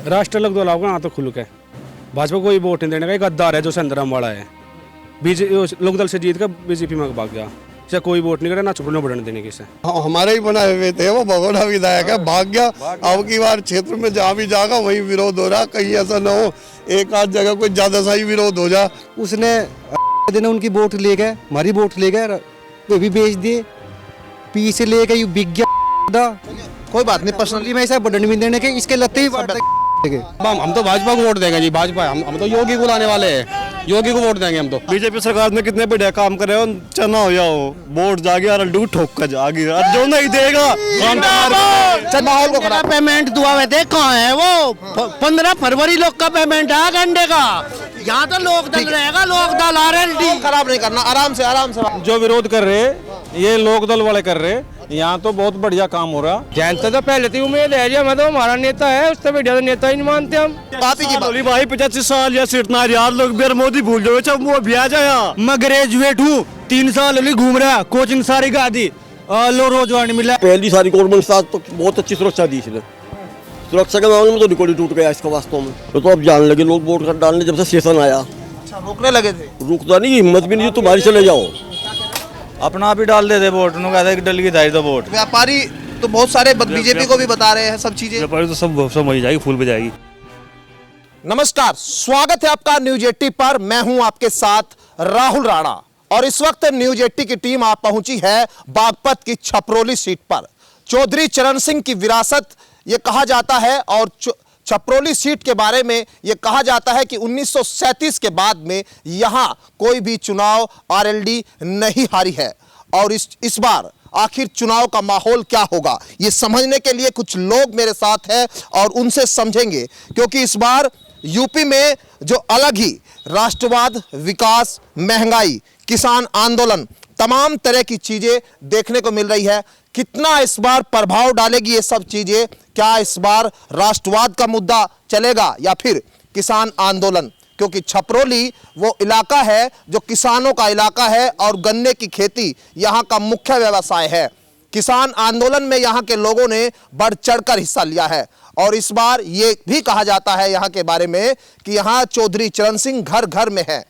राष्ट्रीय लोक दल आपका यहाँ तो खुल के भाजपा को कोई वोट नहीं देने का, एक गद्दार है जो संतराम वाला है। लोकदल से जीत कर बीजेपी में भाग गया, इसे कोई वोट नहीं करे, ना चुपड़ने बढ़ने देने की से। हमारे ही बनाए हुए थे, वो भगोड़ा विधायक है, भाग गया। अब की बार क्षेत्र में जहाँ भी जाएगा वही विरोध हो रहा, कहीं ऐसा ना हो एक आध जगह कोई ज्यादा सा ही विरोध हो जा। उसने दिन उनकी वोट ले गए, हमारी वोट ले गए, वो भी बेच दिए, पी से ले गए बिक गया। कोई बात नहीं, पर्सनली मैं ऐसा बढ़ने भी देने के इसके लगते ही हम तो भाजपा को वोट देंगे जी, भाजपा। हम तो योगी को लाने वाले हैं, योगी को वोट देंगे हम तो। बीजेपी सरकार ने कितने बढ़िया काम करे हो, चना हो जाओ वोट जागे और लूट ठोक कर जागी, जो नहीं देगा माहौल को खराब। पेमेंट दुआ में थे, कहाँ है वो? 15 फरवरी लोग का पेमेंट है घंटे का। यहाँ तो लोक दल रहेगा, लोक दल RLD। खराब नहीं करना, आराम से। जो विरोध कर रहे ये लोक दल वाले कर रहे, यहाँ तो बहुत बढ़िया काम हो रहा। जनता तो पहले थी उम्मीद है जी, मैं तो हमारा नेता है, उससे बढ़िया नेता ही नहीं मानते हम। काफी की बात भाई 85 साल या सिटना यार लोग बेर मोदी भूल जाओ, जब वो भी आ जाया। मैं ग्रेजुएट हूँ, 3 साल घूम रहा, कोचिंग सारी का दी, लो रोजगार नहीं मिला। पहली सारी गवर्नमेंट साथ तो बहुत अच्छी सुरक्षा दी इसने, सुरक्षा के मामले में तो रिकॉर्ड टूट गया इसका वास्तव में। तो अब जाने लगे लोग वोट डालने, जब से सेशन आया। अच्छा, रोकने लगे थे? रुकता नहीं, हिम्मत भी नहीं, तुम्हारी चले जाओ। अपना आप ही डाल देते वोट, कहते डल की दाई तो वोट। व्यापारी तो बहुत सारे बीजेपी को भी बता रहे हैं सब चीजें। व्यापारी तो सब वही जाएगी, फूल पे जाएगी। नमस्कार, स्वागत है आपका न्यूज 80 पर। मैं हूं आपके साथ राहुल राणा और इस वक्त न्यूज 80 की टीम आप पहुंची है बागपत की छपरोली सीट पर। चौधरी चरण सिंह की विरासत यह कहा जाता है और छपरोली सीट के बारे में यह कहा जाता है कि 1937 के बाद में यहां कोई भी चुनाव RLD नहीं हारी है। और इस बार आखिर चुनाव का माहौल क्या होगा, यह समझने के लिए कुछ लोग मेरे साथ हैं और उनसे समझेंगे, क्योंकि इस बार यूपी में जो अलग ही राष्ट्रवाद, विकास, महंगाई, किसान आंदोलन, तमाम तरह की चीजें देखने को मिल रही है। कितना इस बार प्रभाव डालेगी ये सब चीजें? क्या इस बार राष्ट्रवाद का मुद्दा चलेगा या फिर किसान आंदोलन? क्योंकि छपरोली वो इलाका है जो किसानों का इलाका है और गन्ने की खेती यहाँ का मुख्य व्यवसाय है। किसान आंदोलन में यहाँ के लोगों ने बढ़ चढ़कर हिस्सा लिया है और इस बार ये भी कहा जाता है यहाँ के बारे में कि यहाँ चौधरी चरण सिंह घर घर में है।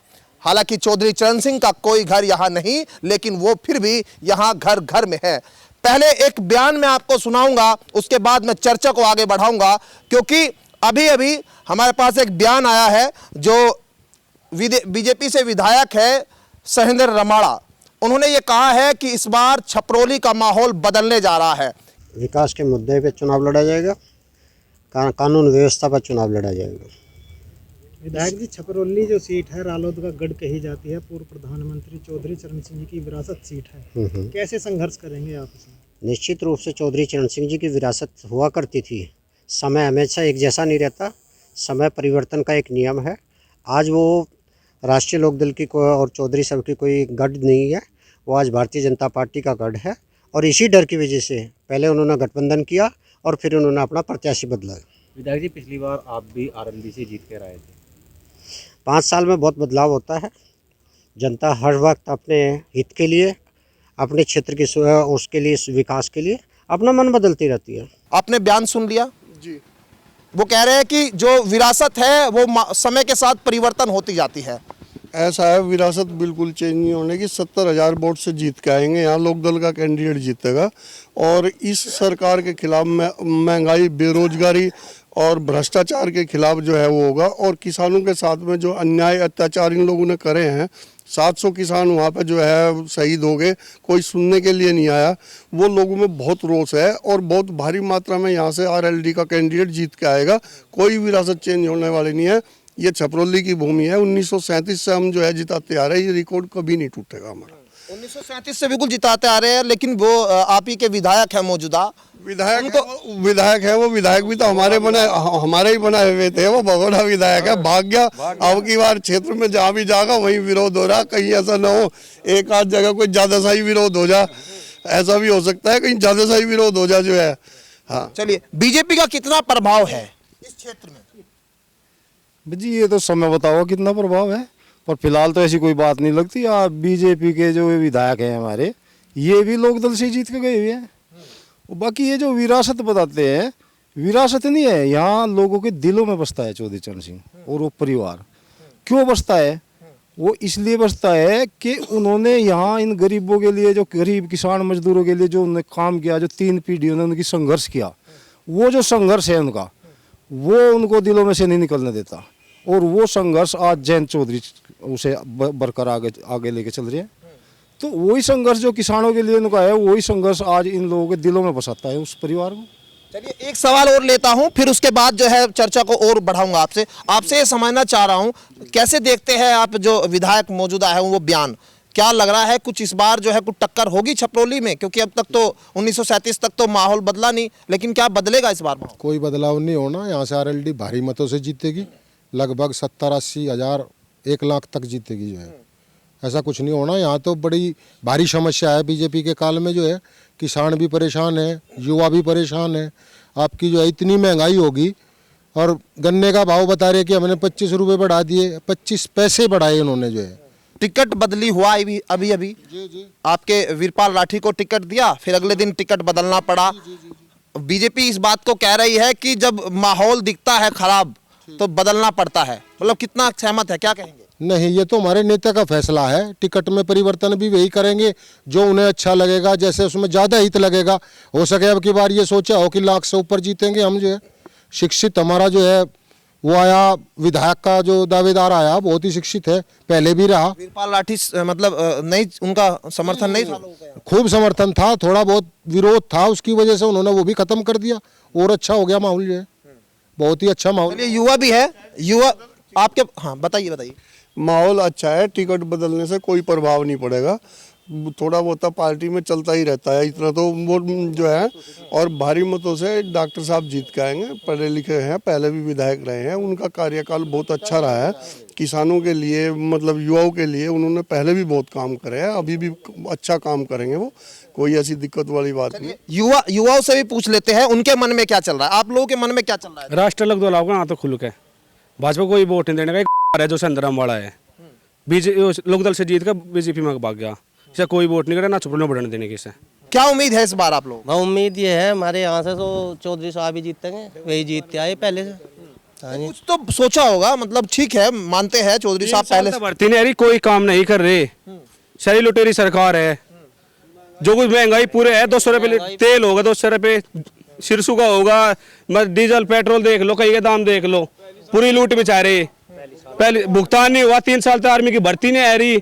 हालांकि चौधरी चरण सिंह का कोई घर यहाँ नहीं, लेकिन वो फिर भी यहाँ घर घर में है। पहले एक बयान मैं आपको सुनाऊंगा, उसके बाद मैं चर्चा को आगे बढ़ाऊंगा, क्योंकि अभी अभी हमारे पास एक बयान आया है जो बीजेपी से विधायक है सहेंद्र रमाड़ा। उन्होंने ये कहा है कि इस बार छपरोली का माहौल बदलने जा रहा है। विकास के मुद्दे पे चुनाव लड़ा जाएगा, कानून व्यवस्था पर चुनाव लड़ा जाएगा। विधायक जी, छपरोली जो सीट है रालोद का गढ़ कही जाती है, पूर्व प्रधानमंत्री चौधरी चरण सिंह जी की विरासत सीट है, कैसे संघर्ष करेंगे आप इसमें? निश्चित रूप से चौधरी चरण सिंह जी की विरासत हुआ करती थी। समय हमेशा एक जैसा नहीं रहता, समय परिवर्तन का एक नियम है। आज वो राष्ट्रीय लोकदल की कोई और चौधरी सब की कोई गढ़ नहीं है, वो आज भारतीय जनता पार्टी का गढ़ है। और इसी डर की वजह से पहले उन्होंने गठबंधन किया और फिर उन्होंने अपना प्रत्याशी बदला। विधायक जी, पिछली बार आप भी RLD से जीत कर आए थे। 5 साल में बहुत बदलाव होता है। जनता हर वक्त अपने हित के लिए, अपने क्षेत्र के उसके लिए, विकास के लिए अपना मन बदलती रहती है। आपने बयान सुन लिया जी, वो कह रहे हैं कि जो विरासत है वो समय के साथ परिवर्तन होती जाती है। ऐसा है, विरासत बिल्कुल चेंज नहीं होने की। 70,000 वोट से जीत के आएंगे, यहाँ लोकदल का कैंडिडेट जीतेगा। और इस सरकार के खिलाफ महंगाई, बेरोजगारी और भ्रष्टाचार के खिलाफ जो है वो होगा। और किसानों के साथ में जो अन्याय अत्याचार इन लोगों ने करे हैं, 700 किसान वहाँ पे जो है शहीद हो गए, कोई सुनने के लिए नहीं आया। वो लोगों में बहुत रोष है और बहुत भारी मात्रा में यहाँ से RLD का कैंडिडेट जीत के आएगा। कोई विरासत चेंज होने वाली नहीं है। ये छपरोली की भूमि है, 1937 से हम जो है जिताते आ रहे हैं, ये रिकॉर्ड कभी नहीं टूटेगा हमारा। 1937 से बिल्कुल जिताते आ रहे हैं, लेकिन वो आप ही के विधायक है मौजूदा विधायक है वो विधायक भी तो हमारे ही बनाए हुए थे, वो भगोड़ा विधायक है, भाग गया। अब की बार क्षेत्र में जहाँ भी जाएगा वही विरोध हो रहा, कहीं ऐसा ना हो एक आध जगह कोई ज्यादा सा ही विरोध हो जा। ऐसा भी हो सकता है कहीं ज्यादा सा ही विरोध हो जा जो है। हाँ, चलिए, बीजेपी का कितना प्रभाव है इस क्षेत्र में? जी ये तो समय बताओ कितना प्रभाव है, पर फिलहाल तो ऐसी कोई बात नहीं लगती। आप बीजेपी के जो विधायक हैं हमारे, ये भी लोकदल से जीत के गए हुए हैं। बाकी ये जो विरासत बताते हैं, विरासत नहीं है, यहाँ लोगों के दिलों में बसता है चौधरी चरण सिंह और वो परिवार। क्यों बसता है? वो इसलिए बसता है कि उन्होंने यहाँ इन गरीबों के लिए, जो गरीब किसान मजदूरों के लिए जो उन्होंने काम किया, जो 3 पीढ़ियों ने उनकी संघर्ष किया, वो जो संघर्ष है उनका, वो उनको दिलों में से नहीं निकलने देता। और वो संघर्ष आज जयंत चौधरी उसे बरकरार आगे लेके चल रहे हैं। तो वही संघर्ष जो किसानों के लिए उनका है, वही संघर्ष आज इन लोगों के दिलों में बसाता है उस परिवार को। चलिए एक सवाल और लेता हूं, फिर उसके बाद जो है चर्चा को और बढ़ाऊंगा। आपसे ये समझना चाह रहा हूं, कैसे देखते हैं आप जो विधायक मौजूदा है वो बयान, क्या लग रहा है कुछ इस बार जो है कुछ टक्कर होगी छपरौली में? क्योंकि अब तक तो 1937 तक तो माहौल बदला नहीं, लेकिन क्या बदलेगा इस बार? कोई बदलाव नहीं होना। यहाँ से आरएलडी भारी मतों से जीतेगी, लगभग 70-80 हज़ार 1 लाख तक जीतेगी जो है। ऐसा कुछ नहीं होना। यहाँ तो बड़ी भारी समस्या है बीजेपी के काल में जो है, किसान भी परेशान है, युवा भी परेशान है। आपकी जो है इतनी महंगाई होगी, और गन्ने का भाव बता रहे कि हमने 25 रुपये बढ़ा दिए, 25 पैसे बढ़ाए उन्होंने जो है। टिकट बदली हुआ अभी आपके वीरपाल राठी को टिकट दिया, फिर अगले दिन टिकट बदलना पड़ा। बीजेपी इस बात को कह रही है कि जब माहौल दिखता है खराब तो बदलना पड़ता है। मतलब कितना सहमत है, क्या कहेंगे? नहीं, ये तो हमारे नेता का फैसला है। टिकट में परिवर्तन भी वही करेंगे जो उन्हें अच्छा लगेगा, जैसे उसमें ज़्यादा हित लगेगा। हो सके अब की बार ये सोचा हो कि लाख से ऊपर जीतेंगे हम जो है। शिक्षित हमारा जो है वो आया, विधायक का जो दावेदार आया बहुत ही शिक्षित है, पहले भी रहा। वीरपाल राठी मतलब नहीं, उनका समर्थन नहीं था? खूब समर्थन था, थोड़ा बहुत विरोध था, उसकी वजह से उन्होंने वो भी खत्म कर दिया और अच्छा हो गया माहौल जो है, बहुत ही अच्छा माहौल। युवा भी है, युवा आपके, हाँ बताइए। माहौल अच्छा है, टिकट बदलने से कोई प्रभाव नहीं पड़ेगा। थोड़ा बहुत पार्टी में चलता ही रहता है, इतना तो वो जो है। और भारी मतों से डॉक्टर साहब जीत के आएंगे, पढ़े लिखे हैं, पहले भी विधायक रहे हैं, उनका कार्यकाल बहुत अच्छा रहा है किसानों के लिए, मतलब युवाओं के लिए। उन्होंने पहले भी बहुत काम करे हैं, अभी भी अच्छा काम करेंगे वो, कोई ऐसी दिक्कत वाली बात नहीं। युवाओं से भी पूछ लेते हैं उनके मन में क्या चल रहा है, आप लोगों के मन में क्या चल रहा है? राष्ट्र लोक दल आपका यहाँ तो खुल के भाजपा को कोई वोट नहीं देने का है, जो संदराम वाला है लोकदल से जीत कर बीजेपी में भाग गया। इसे कोई वोट नहीं करे, ना छपरौली बढ़ने देने की। से क्या उम्मीद है इस बार आप लोग? उम्मीद ये है हमारे यहाँ से तो चौधरी साहब ही जीतेंगे, वही जीतते आए पहले से। कुछ तो सोचा होगा, मतलब ठीक है मानते हैं चौधरी साहब पहले से भर्ती नहीं, अरे कोई काम नहीं कर रहे, सारी लुटेरी सरकार है। जो कुछ महंगाई पूरे है, 200 रुपये तेल होगा, 200 रुपये सिरसू का होगा, डीजल पेट्रोल देख लो, कहीं के दाम देख लो, पूरी लूट बेचारे। पहले भुगतान नहीं हुआ, 3 साल तक आर्मी की भर्ती नहीं आ रही।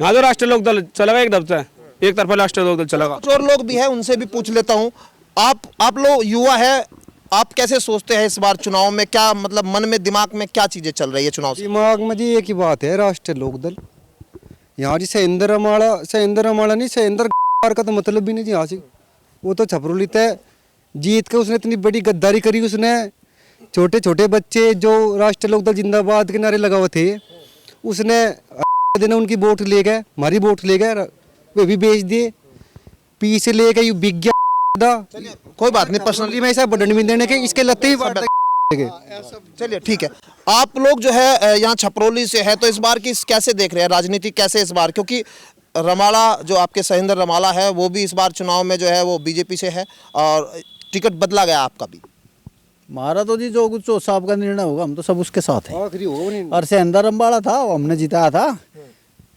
यहाँ तो राष्ट्रीय लोक दल चलेगा, एक दफ्तर एक तरफा राष्ट्रीय लोक दल चलेगा। कुछ और लोग भी है, उनसे भी पूछ लेता हूँ। आप लोग युवा है, आप कैसे सोचते हैं इस बार चुनाव में? क्या मतलब मन में, दिमाग में क्या चीजें चल रही है चुनाव से? दिमाग में जी एक ही बात है, राष्ट्रीय लोक दल। यहाँ जी सहेंद्र अमाड़ा नहीं, सहेंद्र का तो मतलब भी नहीं जी यहाँ से। वो तो छपरौली तय जीत के उसने इतनी बड़ी गद्दारी करी। उसने छोटे छोटे बच्चे जो राष्ट्रीय लोक दल जिंदाबाद के नारे लगा हुए थे, उसने दिन उनकी वोट ले गए, हमारी वोट ले गए, वे भी बेच दिए, पी से ले गए बिक गया। कोई बात नहीं, पर्सनली में ऐसा बढ़ने में देने के इसके लत्ते ही चलिए ठीक है। आप लोग जो है यहाँ छपरौली से है, तो इस बार की कैसे देख रहे हैं राजनीति, कैसे इस बार? क्योंकि रमाला जो आपके सहेंद्र रमाला है वो भी इस बार चुनाव में जो है वो बीजेपी से है, और टिकट बदला गया आपका भी। हमारा तो जी जो कुछ साहब का निर्णय होगा हम तो सब उसके साथ हैं। और सहेंद्र अम्बाड़ा था, वो हमने जिताया था,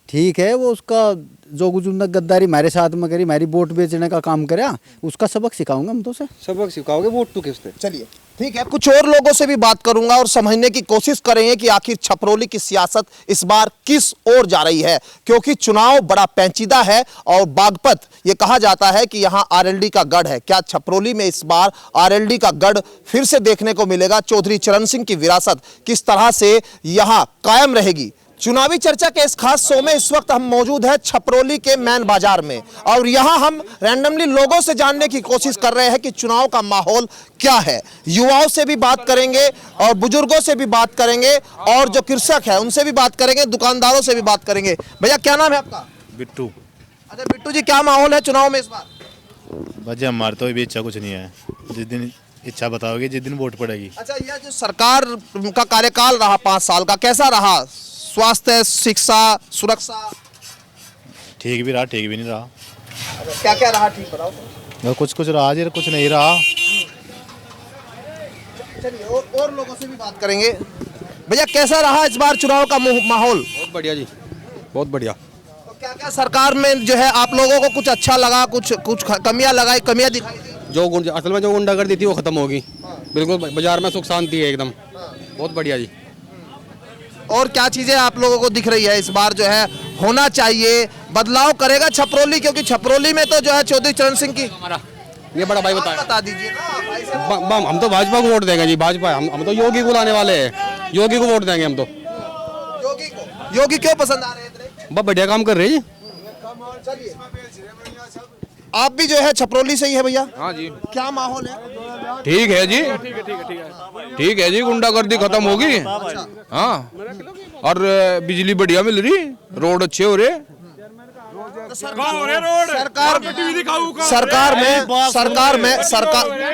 ठीक है। वो उसका जो कुछ उन्होंने गद्दारी हमारे साथ में करी, हमारी वोट बेचने का काम करा, उसका सबक सिखाऊंगा हम तो से। सबक सिखाओगे वोट तो किससे? चलिए ठीक है, कुछ और लोगों से भी बात करूंगा और समझने की कोशिश करेंगे कि आखिर छपरौली की सियासत इस बार किस ओर जा रही है, क्योंकि चुनाव बड़ा पेचीदा है और बागपत ये कहा जाता है कि यहां आरएलडी का गढ़ है। क्या छपरौली में इस बार आरएलडी का गढ़ फिर से देखने को मिलेगा? चौधरी चरण सिंह की विरासत किस तरह से यहां कायम रहेगी? चुनावी चर्चा के इस खास शो में इस वक्त हम मौजूद हैं छपरौली के मैन बाजार में, और यहां हम रैंडमली लोगों से जानने की कोशिश कर रहे हैं कि चुनाव का माहौल क्या है। युवाओं से भी बात करेंगे और बुजुर्गों से भी बात करेंगे, और जो कृषक है उनसे भी बात करेंगे, दुकानदारों से भी बात करेंगे। भैया क्या नाम है आपका? बिट्टू। अच्छा बिट्टू जी, क्या माहौल है चुनाव में इस बार? भैया हमारे तो भी इच्छा कुछ नहीं है, जिस दिन इच्छा बताओगे जिस दिन वोट पड़ेगी। अच्छा, यह जो सरकार का कार्यकाल रहा 5 साल का, कैसा रहा? स्वास्थ्य, शिक्षा, सुरक्षा? ठीक भी रहा, ठीक भी नहीं रहा। क्या क्या रहा, ठीक बताओ। कुछ कुछ रहा जी, कुछ नहीं रहा। चलिए और लोगों से भी बात करेंगे। भैया कैसा रहा इस बार चुनाव का माहौल? बहुत बढ़िया जी, बहुत बढ़िया। तो क्या क्या सरकार में जो है आप लोगों को कुछ अच्छा लगा, कुछ कमियां दिखाई दी? जो असल में जो गुंडागर्दी थी वो खत्म होगी, बिल्कुल बाजार में सुख शांति है एकदम, बहुत बढ़िया जी। और क्या चीजें आप लोगों को दिख रही है इस बार जो है होना चाहिए, बदलाव करेगा छपरोली? क्योंकि छपरोली में तो जो है चौधरी चरण सिंह की, ये बड़ा भाई बता दीजिए ना। हम तो भाजपा को वोट देंगे जी, भाजपा। हम तो योगी को लाने वाले हैं, योगी को वोट देंगे हम तो। योगी को? योगी क्यों पसंद आ रहे हैं इतने? बहुत बढ़िया काम कर रहे हैं जी। चलिए आप भी जो है छपरोली से ही है भैया? हाँ जी। क्या माहौल है? ठीक है जी, ठीक है जी, गुंडागर्दी खत्म होगी। हाँ, और बिजली बढ़िया मिल रही, रोड अच्छे हो रहे। सरकार में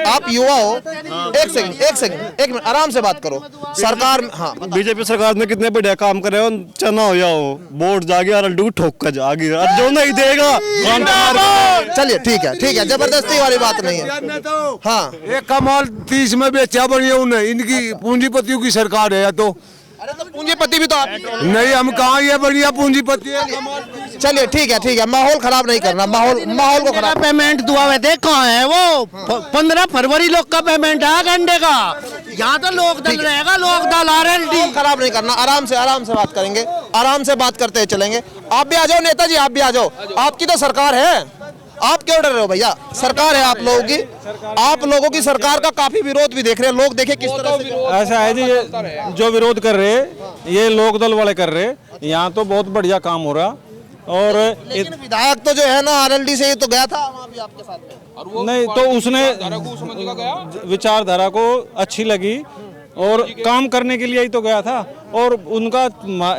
आप युवा हो, एक मिनट आराम से बात करो। सरकार में, हाँ, बीजेपी सरकार ने कितने बढ़िया काम करे हो, चना हो जाओ, वोट जागे और अल्टू ठोक कर जागी, जो नहीं देगा। चलिए ठीक है, जबरदस्ती वाली बात नहीं है। हाँ, एक कमाल 30 में बेचा बढ़िया उन्हें, इनकी पूंजीपतियों की सरकार है। या तो अरे तो पूंजीपति भी तो आप नहीं, हम कहाँ ये बढ़िया पूंजीपति है। चलिए ठीक है, माहौल खराब नहीं करना, माहौल को खराब। पेमेंट दुआ में देख कहाँ है वो 15 फरवरी लोग का पेमेंट है घंटे का। यहाँ तो लोक दल रहेगा, लोक दल RLD। खराब नहीं करना, आराम से बात करेंगे, आराम से बात करते चलेंगे। आप भी आ जाओ नेताजी, आप भी आ जाओ, आपकी तो सरकार है, आप क्यों डर रहे हो भैया? सरकार है आप लोगों की सरकार का काफी विरोध भी देख रहे हैं लोग। देखे किस तरह से ऐसा है जी, ये जो विरोध कर रहे हैं ये लोक दल वाले कर रहे हैं। यहाँ तो बहुत बढ़िया काम हो रहा। और लेकिन विधायक तो जो है ना RLD से ही तो गया था वहाँ भी आपके साथ में। नहीं तो उसने विचारधारा को अच्छी लगी और काम करने के लिए ही तो गया था। और उनका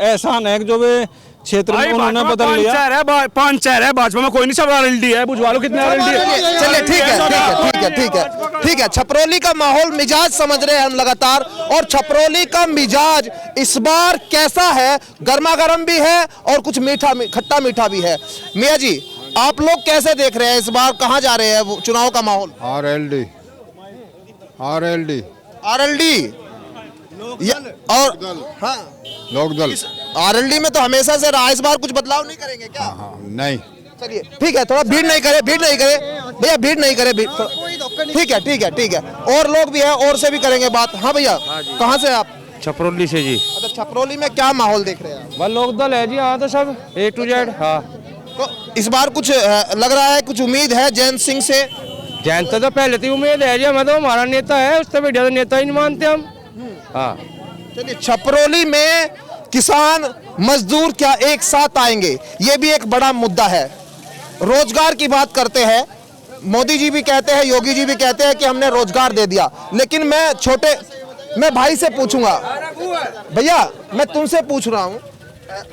एहसान है जो वे क्षेत्र में उन्होंने बदल लिया। 5 शहर है भाजपा में, कोई नहीं, सब RLD है। बुझवा लो कितने RLD है। चलिए ठीक है। छपरोली का माहौल, मिजाज समझ रहे हैं हम लगातार। और छपरोली का मिजाज इस बार कैसा है? गर्मा गर्म भी है और कुछ खट्टा मीठा भी है। मियाँ जी आप लोग कैसे देख रहे हैं इस बार, कहाँ जा रहे हैं चुनाव का माहौल? RLD और हाँ लोकदल। RLD में तो हमेशा से रहा, इस बार कुछ बदलाव नहीं करेंगे क्या? नहीं, चलिए ठीक है, थोड़ा भीड़ नहीं करे भैया, भीड़ नहीं करे। ठीक है, और लोग भी है, और से भी करेंगे बात। हाँ भैया, कहाँ से आप? छपरोली से जी। अच्छा, छपरोली में क्या माहौल देख रहे हैं? बस लोक दल है जी, यहाँ तो सब A to Z। हाँ, तो इस बार कुछ लग रहा है, कुछ उम्मीद है जयंत सिंह से? जयंत तो पहले थी उम्मीद है जी, हमें तो हमारा नेता है, उससे बढ़िया नेता ही नहीं मानते हम। हाँ, चलिए छपरोली में किसान मजदूर क्या एक साथ आएंगे, ये भी एक बड़ा मुद्दा है। रोजगार की बात करते हैं, मोदी जी भी कहते हैं, योगी जी भी कहते हैं कि हमने रोजगार दे दिया। लेकिन मैं भाई से पूछूंगा, भैया मैं तुमसे पूछ रहा हूँ,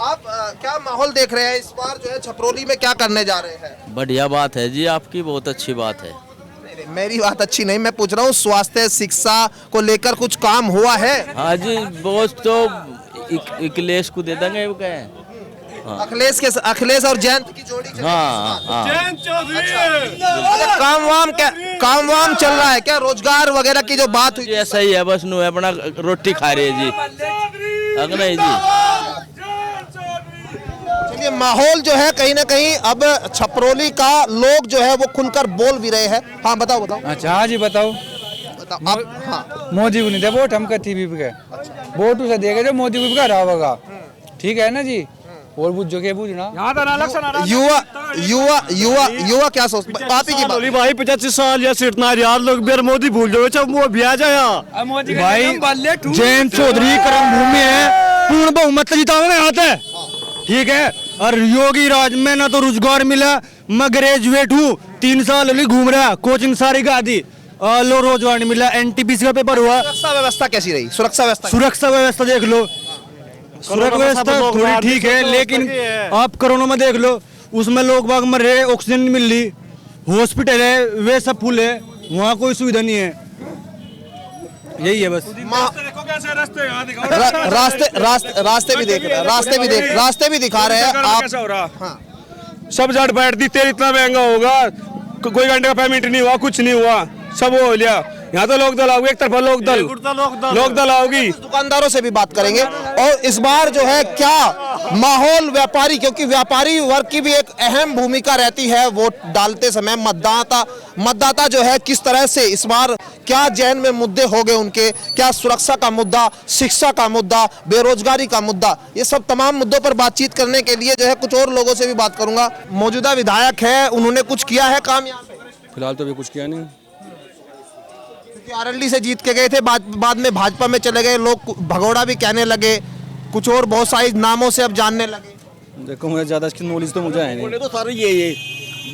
आप क्या माहौल देख रहे हैं इस बार जो है छपरोली में, क्या करने जा रहे हैं? बढ़िया बात है जी, आपकी बहुत अच्छी बात है। मेरी बात अच्छी नहीं, मैं पूछ रहा हूँ स्वास्थ्य शिक्षा को लेकर कुछ काम हुआ है? हाँ जी, बहुत तो अखिलेश को दे देंगे वो कहें। हाँ। अखिलेश और जयंत की जोड़ी। हाँ। काम वाम चल रहा है क्या? रोजगार वगैरह की जो बात हुई ऐसा ही है, बस नु अपना रोटी खा रहे जी। नहीं जी, चलिए माहौल जो है कहीं ना कहीं अब छपरोली का लोग जो है वो खुलकर बोल भी रहे हैं। हाँ बताओ। अच्छा हाँ जी बताओ। आप हाँ, मोदी को नहीं दे वोट, हम कहती भी वोट उसे देगा जो मोदी को रहा होगा, ठीक है ना जी। और बुझो के बुझना युवा क्या सोचते? आप ही की बात भाई 85 साल या सिटना यार लोग बेर मोदी भूल जाओ, जब वो भी आ जाया भाई। जयंत चौधरी कर्म भूमि है, पूर्ण बहुमत जिताओगे यहाँ पे, ठीक है। और योगी राज में ना तो रोजगार मिला, मैं ग्रेजुएट हूँ, 3 साल अभी घूम रहा, कोचिंग सारी का दी, लो रोजगार नहीं मिला। NTPC का पेपर हुआ। सुरक्षा व्यवस्था कैसी रही? सुरक्षा व्यवस्था देख लो, सुरक्षा व्यवस्था थोड़ी ठीक है, लेकिन आप कोरोना में देख लो, उसमें लोग बाग मर रहे, ऑक्सीजन नहीं मिल रही, हॉस्पिटल है वे सब फुल है, वहाँ कोई सुविधा नहीं है। यही है बस। रास्ते भी दिखा रहे हैं आप। हाँ। सब जड़ बैठ दी, तेल इतना महंगा होगा, कोई घंटे का पेमेंट नहीं हुआ, कुछ नहीं हुआ, सब हो लिया। यहाँ तो लोक दल आओगे, एक तरफा लोक दल आओगी। दुकानदारों से भी बात करेंगे। और इस बार जो है क्या माहौल, व्यापारी, क्योंकि व्यापारी वर्ग की भी एक अहम भूमिका रहती है वोट डालते समय। मतदाता जो है किस तरह से इस बार क्या जहन में मुद्दे हो गए उनके, क्या सुरक्षा का मुद्दा, शिक्षा का मुद्दा, बेरोजगारी का मुद्दा, ये सब तमाम मुद्दों पर बातचीत करने के लिए जो है कुछ और लोगों से भी बात करूंगा। मौजूदा विधायक है, उन्होंने कुछ किया है काम यहाँ पे? फिलहाल तो अभी कुछ किया नहीं। क्योंकि आरएलडी से जीत के गए थे, बाद में भाजपा में चले गए, लोग भगोड़ा भी कहने लगे, कुछ और बहुत सारे नामों से अब जानने लगे। देखो मुझे ज्यादा इसकी नॉलेज तो मुझे है नहीं। तो सारे ये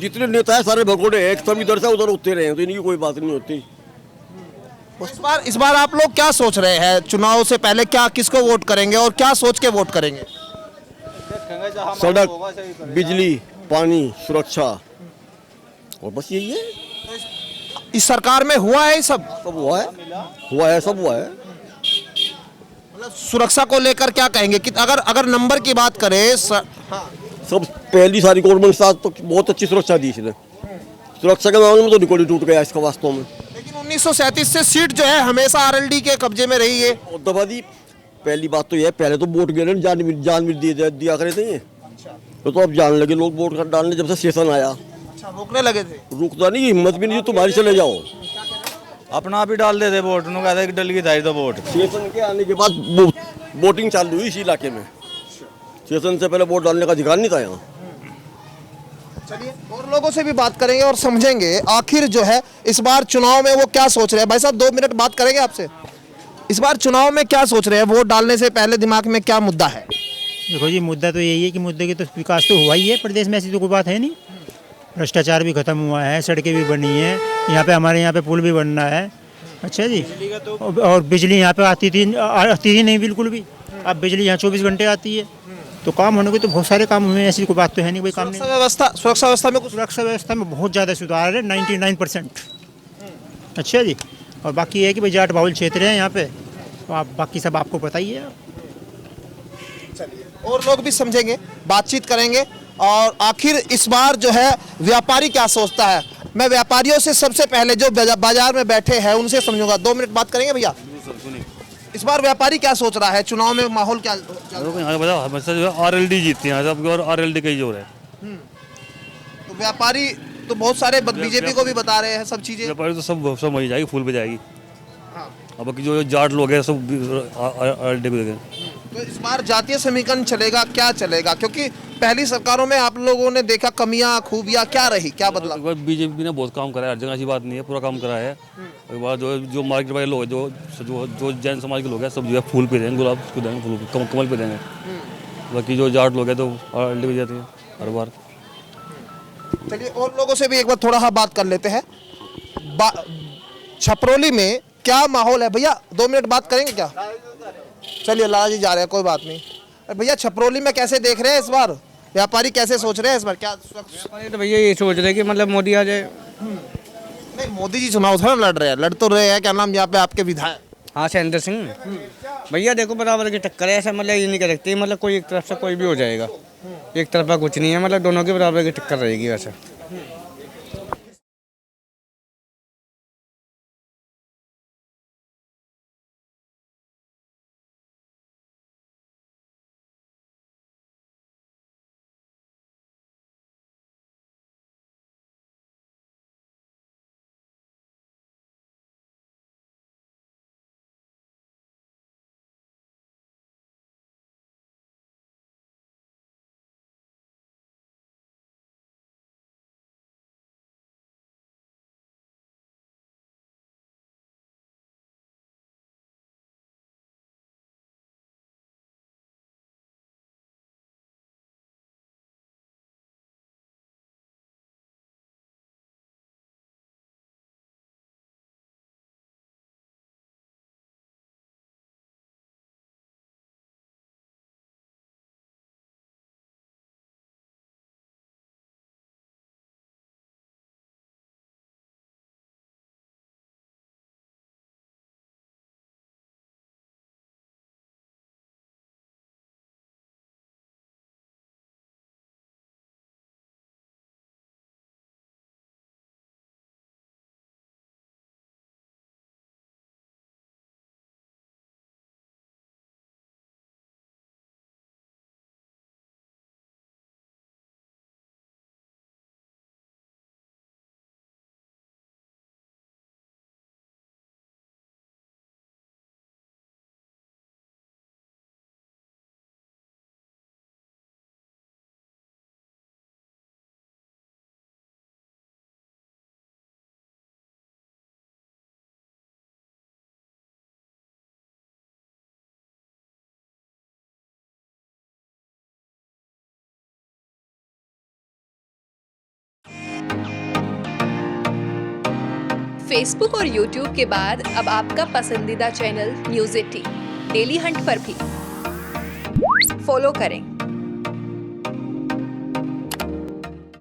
जितने नेता है सारे भगोड़े हैं, सब इधर से उधर उठते रहे, तो इनकी कोई बात नहीं होती। इस बार आप लोग क्या सोच रहे हैं? चुनाव से पहले क्या, किसको वोट करेंगे और क्या सोच के वोट करेंगे? सड़क, बिजली, पानी, सुरक्षा, और बस यही है। इस सरकार में हुआ है सब हुआ है, सब हुआ है। मतलब सुरक्षा को लेकर क्या कहेंगे कि अगर नंबर की बात करें सब पहली सारी गवर्नमेंट साथ तो बहुत अच्छी सुरक्षा दी इसने। सुरक्षा के मामले में तो रिकॉर्ड टूट गया इसका वास्तव में। लेकिन 1937 से सीट जो है हमेशा आरएलडी के कब्जे में रही है। और दफा दी, पहली बात तो यह, पहले तो वोट गिरने जान भी दिया करे थे, तो अब जान लगे लोग वोट डालने जब से सेशन आया। अच्छा, रोकने लगे थे? रुकता नहीं, हिम्मत भी नहीं, तुम्हारी चले जाओ। अपना आप ही डाल देते वोट, उन्होंने कहा था कि डल की धारी तो वोट। सेशन के आने के बाद वोटिंग चालू हुई इस इलाके में। सेशन से पहले वोट डालने का अधिकार नहीं था यहाँ। चलिए और लोगों से भी बात करेंगे और समझेंगे आखिर जो है इस बार चुनाव में वो क्या सोच रहे हैं। भाई साहब 2 मिनट बात करेंगे आपसे। इस बार चुनाव में क्या सोच रहे हैं? वोट डालने से पहले दिमाग में क्या मुद्दा है? देखो जी, मुद्दा तो यही है कि मुद्दे की तो विकास तो हुआ ही है प्रदेश में, ऐसी तो कोई बात है नहीं। भ्रष्टाचार भी खत्म हुआ है, सड़कें भी बनी हैं, यहाँ पे हमारे यहाँ पे पुल भी बनना है। अच्छा जी, और बिजली यहाँ पे आती थी नहीं बिल्कुल भी, अब बिजली यहाँ 24 घंटे आती है। तो काम होने के तो बहुत सारे काम हुए हैं, ऐसी कोई बात तो है नहीं। कोई काम नहीं। सुरक्षा व्यवस्था में बहुत ज़्यादा सुधार है, 99%। अच्छा जी, और बाकी ये है कि भाई जाट बाहुल क्षेत्र है यहाँ पे, तो आप बाकी सब आपको पता ही है। और लोग भी समझेंगे, बातचीत करेंगे। और आखिर इस बार जो है व्यापारी क्या सोचता है, मैं व्यापारियों से सबसे पहले जो बाजार में बैठे हैं उनसे समझूंगा। 2 मिनट बात करेंगे भैया। इस बार व्यापारी क्या सोच रहा है? चुनाव में माहौल क्या आरएलडी जीतती है सब, और आरएलडी का ही जोर है। तो व्यापारी तो बहुत सारे बीजेपी को भी बता रहे हैं सब चीजें। व्यापारी तो सब वही जाएगी, फूल पे जाएगी। अब जो जाट लोग हैं सब आरएलडी को देंगे। तो इस बार जातीय समीकरण चलेगा, क्या चलेगा? क्योंकि पहली सरकारों में आप लोगों ने देखा कमियां, खूबियां क्या रही, क्या बदला? बीजेपी ने बहुत काम करा है, हर जगह ऐसी बात नहीं है, पूरा काम करा है। एक बार जो मार्केट वाले लोग जो जैन समाज के लोग हैं सब जो है फूल पे देंगे, गुलाब को देंगे, फूल कमल पे देंगे। बाकी जो जाट लोग हैं तो आरएलडी पे जाते हैं हर बार। चलिए और लोगों से भी एक बार थोड़ा बात कर लेते हैं। छपरौली में क्या माहौल है भैया? 2 मिनट बात करेंगे क्या? चलिए लाला जी जा रहे हैं, कोई बात नहीं। भैया छपरौली में कैसे देख रहे हैं इस बार? व्यापारी कैसे सोच रहे हैं इस बार? क्या व्यापारी तो भैया ये सोच रहे हैं कि मतलब मोदी आ जाए। नहीं, मोदी जी चुनाव थोड़ा लड़ रहे हैं, लड़ तो रहे हैं। क्या नाम यहाँ पे आपके विधायक? हाँ, सैंदर सिंह। भैया देखो बराबर की टक्कर है, ऐसा मतलब ये नहीं कर सकते मतलब कोई एक तरफ से कोई भी हो जाएगा, एक तरफा कुछ नहीं है, मतलब दोनों के बराबर की टक्कर रहेगी वैसे। फेसबुक और यूट्यूब के बाद अब आपका पसंदीदा चैनल न्यूज़ 18 डेली हंट पर भी फॉलो करें।